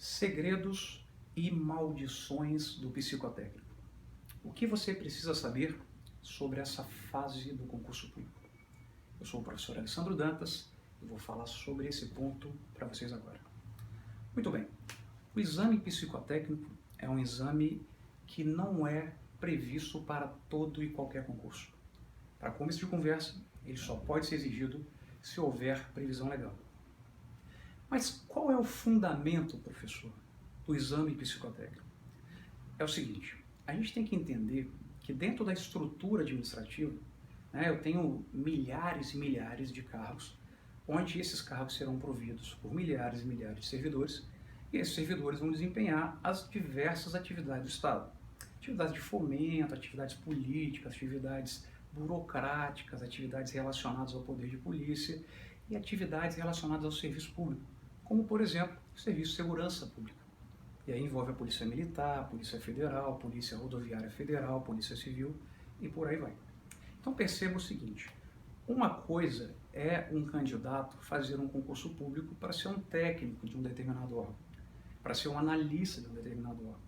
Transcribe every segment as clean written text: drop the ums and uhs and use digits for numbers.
Segredos e maldições do psicotécnico. O que você precisa saber sobre essa fase do concurso público? Eu sou o professor Alessandro Dantas e vou falar sobre esse ponto para vocês agora. Muito bem, o exame psicotécnico é um exame que não é previsto para todo e qualquer concurso. Para começo de conversa, ele só pode ser exigido se houver previsão legal. Mas qual é o fundamento, professor, do exame psicotécnico? É o seguinte, a gente tem que entender que dentro da estrutura administrativa, eu tenho milhares e milhares de cargos, onde esses cargos serão providos por milhares e milhares de servidores, e esses servidores vão desempenhar as diversas atividades do Estado. Atividades de fomento, atividades políticas, atividades burocráticas, atividades relacionadas ao poder de polícia e atividades relacionadas ao serviço público, como, por exemplo, o Serviço de Segurança Pública. E aí envolve a Polícia Militar, a Polícia Federal, a Polícia Rodoviária Federal, a Polícia Civil e por aí vai. Então perceba o seguinte, uma coisa é um candidato fazer um concurso público para ser um técnico de um determinado órgão, para ser um analista de um determinado órgão.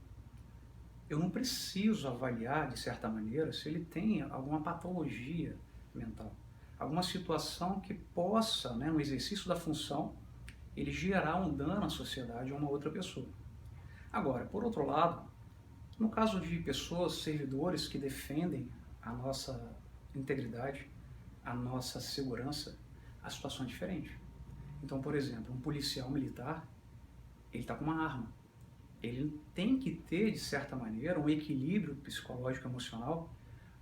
Eu não preciso avaliar, de certa maneira, se ele tem alguma patologia mental, alguma situação que possa, no exercício da função, ele gerar um dano à sociedade ou a uma outra pessoa. Agora, por outro lado, no caso de pessoas, servidores que defendem a nossa integridade, a nossa segurança, a situação é diferente. Então, por exemplo, um policial militar, ele está com uma arma. Ele tem que ter, de certa maneira, um equilíbrio psicológico e emocional,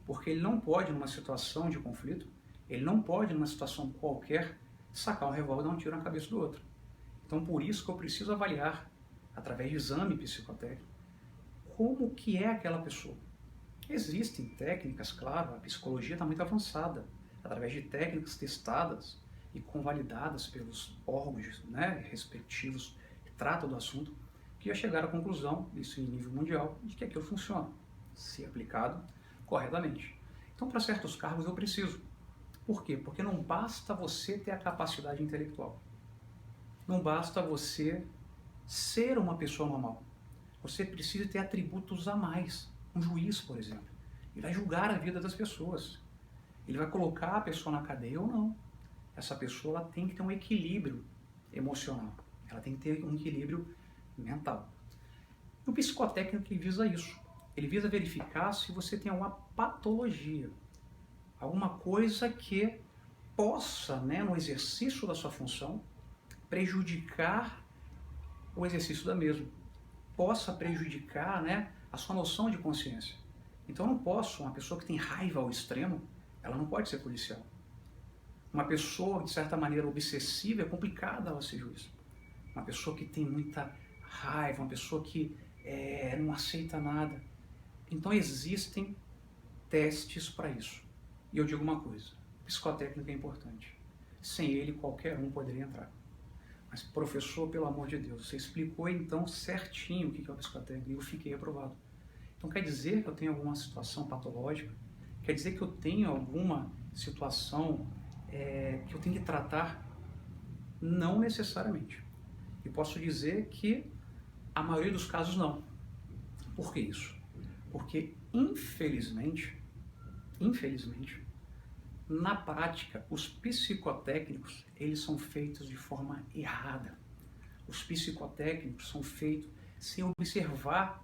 porque ele não pode, numa situação de conflito, ele não pode, numa situação qualquer, sacar um revólver e dar um tiro na cabeça do outro. Então, por isso que eu preciso avaliar, através de exame psicotécnico, como que é aquela pessoa. Existem técnicas, claro, a psicologia está muito avançada, através de técnicas testadas e convalidadas pelos órgãos respectivos que tratam do assunto, que já chegaram à conclusão, isso em nível mundial, de que aquilo funciona, se aplicado corretamente. Então, para certos cargos eu preciso. Por quê? Porque não basta você ter a capacidade intelectual. Não basta você ser uma pessoa normal. Você precisa ter atributos a mais. Um juiz, por exemplo, ele vai julgar a vida das pessoas. Ele vai colocar a pessoa na cadeia ou não. Essa pessoa ela tem que ter um equilíbrio emocional. Ela tem que ter um equilíbrio mental. E o psicotécnico ele visa isso. Ele visa verificar se você tem alguma patologia. Alguma coisa que possa, no exercício da sua função, prejudicar o exercício da mesma, possa prejudicar a sua noção de consciência. Então eu não posso, uma pessoa que tem raiva ao extremo, ela não pode ser policial. Uma pessoa, de certa maneira, obsessiva, é complicado ela ser juiz. Uma pessoa que tem muita raiva, uma pessoa que não aceita nada. Então existem testes para isso. E eu digo uma coisa, o psicotécnico é importante. Sem ele, qualquer um poderia entrar. Mas, professor, pelo amor de Deus, você explicou então certinho o que é o psicotécnico e eu fiquei aprovado. Então quer dizer que eu tenho alguma situação patológica? Quer dizer que eu tenho alguma situação que eu tenho que tratar? Não necessariamente. E posso dizer que a maioria dos casos não. Por que isso? Porque, infelizmente, na prática, os psicotécnicos, eles são feitos de forma errada. Os psicotécnicos são feitos sem observar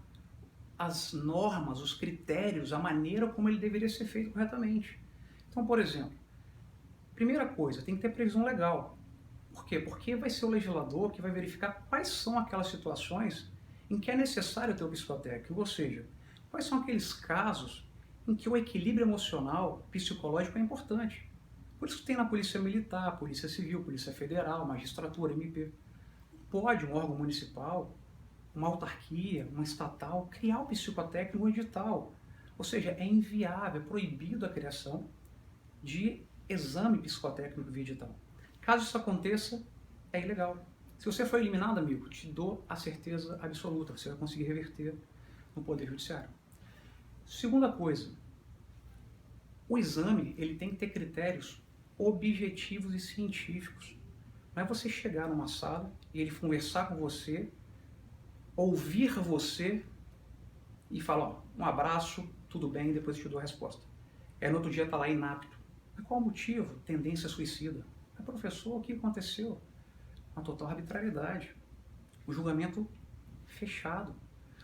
as normas, os critérios, a maneira como ele deveria ser feito corretamente. Então, por exemplo, primeira coisa, tem que ter previsão legal. Por quê? Porque vai ser o legislador que vai verificar quais são aquelas situações em que é necessário ter o psicotécnico, ou seja, quais são aqueles casos em que o equilíbrio emocional, psicológico é importante. Por isso que tem na Polícia Militar, Polícia Civil, Polícia Federal, Magistratura, MP. Pode um órgão municipal, uma autarquia, uma estatal, criar o psicotécnico no edital. Ou seja, é inviável, é proibido a criação de exame psicotécnico via edital. Caso isso aconteça, é ilegal. Se você for eliminado, amigo, te dou a certeza absoluta, você vai conseguir reverter no Poder Judiciário. Segunda coisa, o exame ele tem que ter critérios objetivos e científicos. Não é você chegar numa sala e ele conversar com você ouvir você e falar, ó, um abraço, tudo bem, depois eu te dou a resposta. No outro dia tá lá inapto. Mas qual o motivo? Tendência suicida. Mas, professor, o que aconteceu? Uma total arbitrariedade. O julgamento fechado.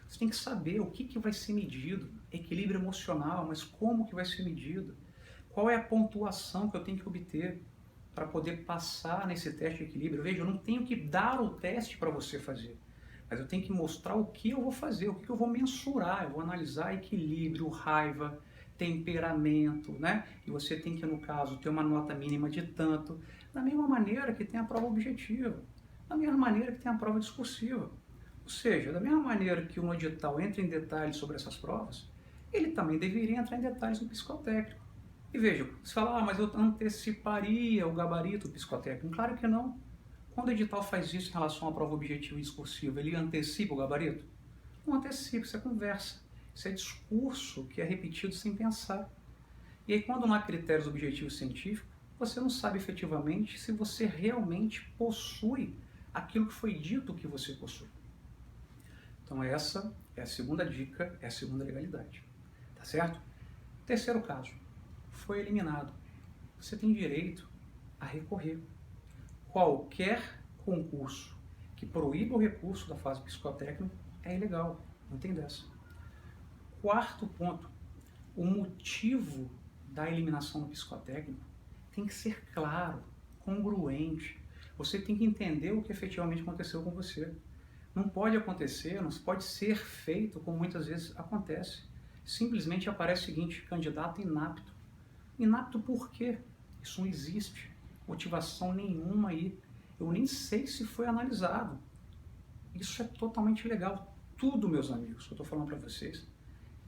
Você tem que saber o que vai ser medido. Equilíbrio emocional, mas como que vai ser medido? Qual é a pontuação que eu tenho que obter para poder passar nesse teste de equilíbrio? Veja, eu não tenho que dar o teste para você fazer, mas eu tenho que mostrar o que eu vou fazer, o que eu vou mensurar, eu vou analisar equilíbrio, raiva, temperamento, né? E você tem que, no caso, ter uma nota mínima de tanto, da mesma maneira que tem a prova objetiva, da mesma maneira que tem a prova discursiva. Ou seja, da mesma maneira que um edital entra em detalhes sobre essas provas, ele também deveria entrar em detalhes no psicotécnico. E veja, você fala, mas eu anteciparia o gabarito psicotécnico. Claro que não. Quando o edital faz isso em relação à prova objetiva e discursiva, ele antecipa o gabarito? Não antecipa, isso é conversa. Isso é discurso que é repetido sem pensar. E aí, quando não há critérios objetivos científicos, você não sabe efetivamente se você realmente possui aquilo que foi dito que você possui. Então essa é a segunda dica, é a segunda legalidade. Tá certo? Terceiro caso. Foi eliminado. Você tem direito a recorrer. Qualquer concurso que proíba o recurso da fase psicotécnica é ilegal. Não tem dessa. Quarto ponto. O motivo da eliminação do psicotécnico tem que ser claro, congruente. Você tem que entender o que efetivamente aconteceu com você. Não pode acontecer, não pode ser feito como muitas vezes acontece. Simplesmente aparece o seguinte, candidato inapto. Inapto por quê? Isso não existe. Motivação nenhuma aí. Eu nem sei se foi analisado. Isso é totalmente ilegal. Tudo, meus amigos, que eu estou falando para vocês,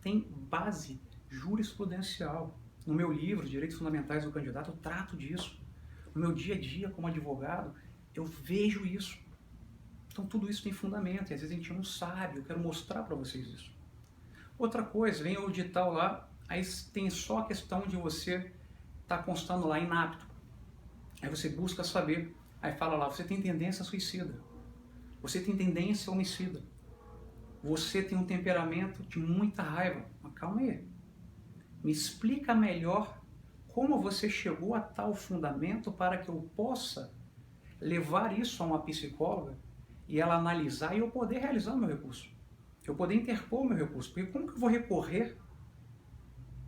tem base jurisprudencial. No meu livro, Direitos Fundamentais do Candidato, eu trato disso. No meu dia a dia como advogado, eu vejo isso. Então tudo isso tem fundamento, e às vezes a gente não sabe, eu quero mostrar para vocês isso. Outra coisa, vem o edital lá, aí tem só a questão de você estar constando lá inapto. Aí você busca saber, aí fala lá, você tem tendência suicida, você tem tendência homicida, você tem um temperamento de muita raiva. Mas calma aí, me explica melhor como você chegou a tal fundamento para que eu possa levar isso a uma psicóloga e ela analisar e eu poder realizar o meu recurso. Eu poder interpor o meu recurso. Porque como que eu vou recorrer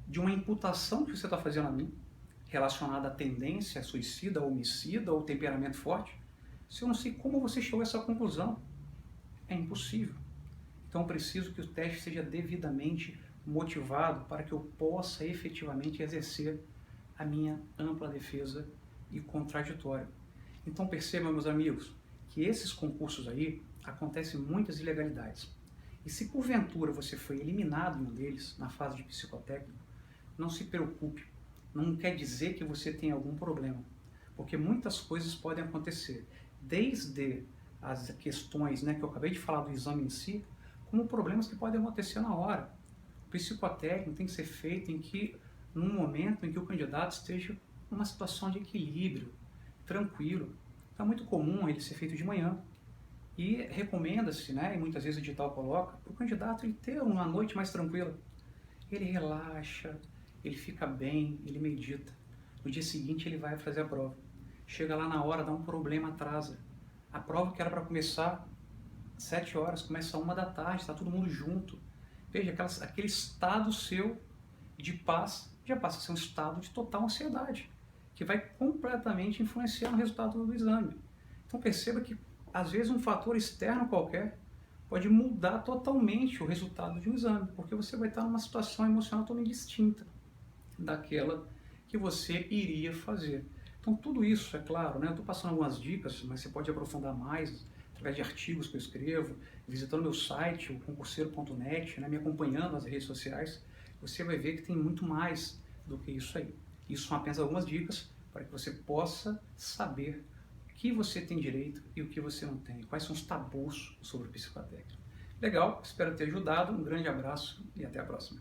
de uma imputação que você está fazendo a mim, relacionada à tendência suicida, homicida ou temperamento forte, se eu não sei como você chegou a essa conclusão? É impossível. Então eu preciso que o teste seja devidamente motivado para que eu possa efetivamente exercer a minha ampla defesa e contraditória. Então percebam, meus amigos, que esses concursos aí acontecem muitas ilegalidades. E se porventura você foi eliminado em um deles, na fase de psicotécnico, não se preocupe, não quer dizer que você tem algum problema, porque muitas coisas podem acontecer, desde as questões, né, que eu acabei de falar do exame em si, como problemas que podem acontecer na hora. O psicotécnico tem que ser feito num momento em que o candidato esteja numa situação de equilíbrio, tranquilo. Então é muito comum ele ser feito de manhã e recomenda-se, né, e muitas vezes o edital coloca, para o candidato ele ter uma noite mais tranquila. Ele relaxa, ele fica bem, ele medita. No dia seguinte ele vai fazer a prova. Chega lá na hora, dá um problema, atrasa. A prova que era para começar às 7 horas, começa às 1 da tarde, está todo mundo junto. Veja, aquele estado seu de paz já passa a ser um estado de total ansiedade, que vai completamente influenciar no resultado do exame. Então perceba que, às vezes, um fator externo qualquer pode mudar totalmente o resultado de um exame, porque você vai estar numa situação emocional totalmente distinta daquela que você iria fazer. Então tudo isso, é claro, né? Eu estou passando algumas dicas, mas você pode aprofundar mais através de artigos que eu escrevo, visitando meu site, o concurseiro.net, né? Me acompanhando nas redes sociais, você vai ver que tem muito mais do que isso aí. Isso são apenas algumas dicas para que você possa saber o que você tem direito e o que você não tem, quais são os tabus sobre o psicotécnico. Legal, espero ter ajudado, um grande abraço e até a próxima.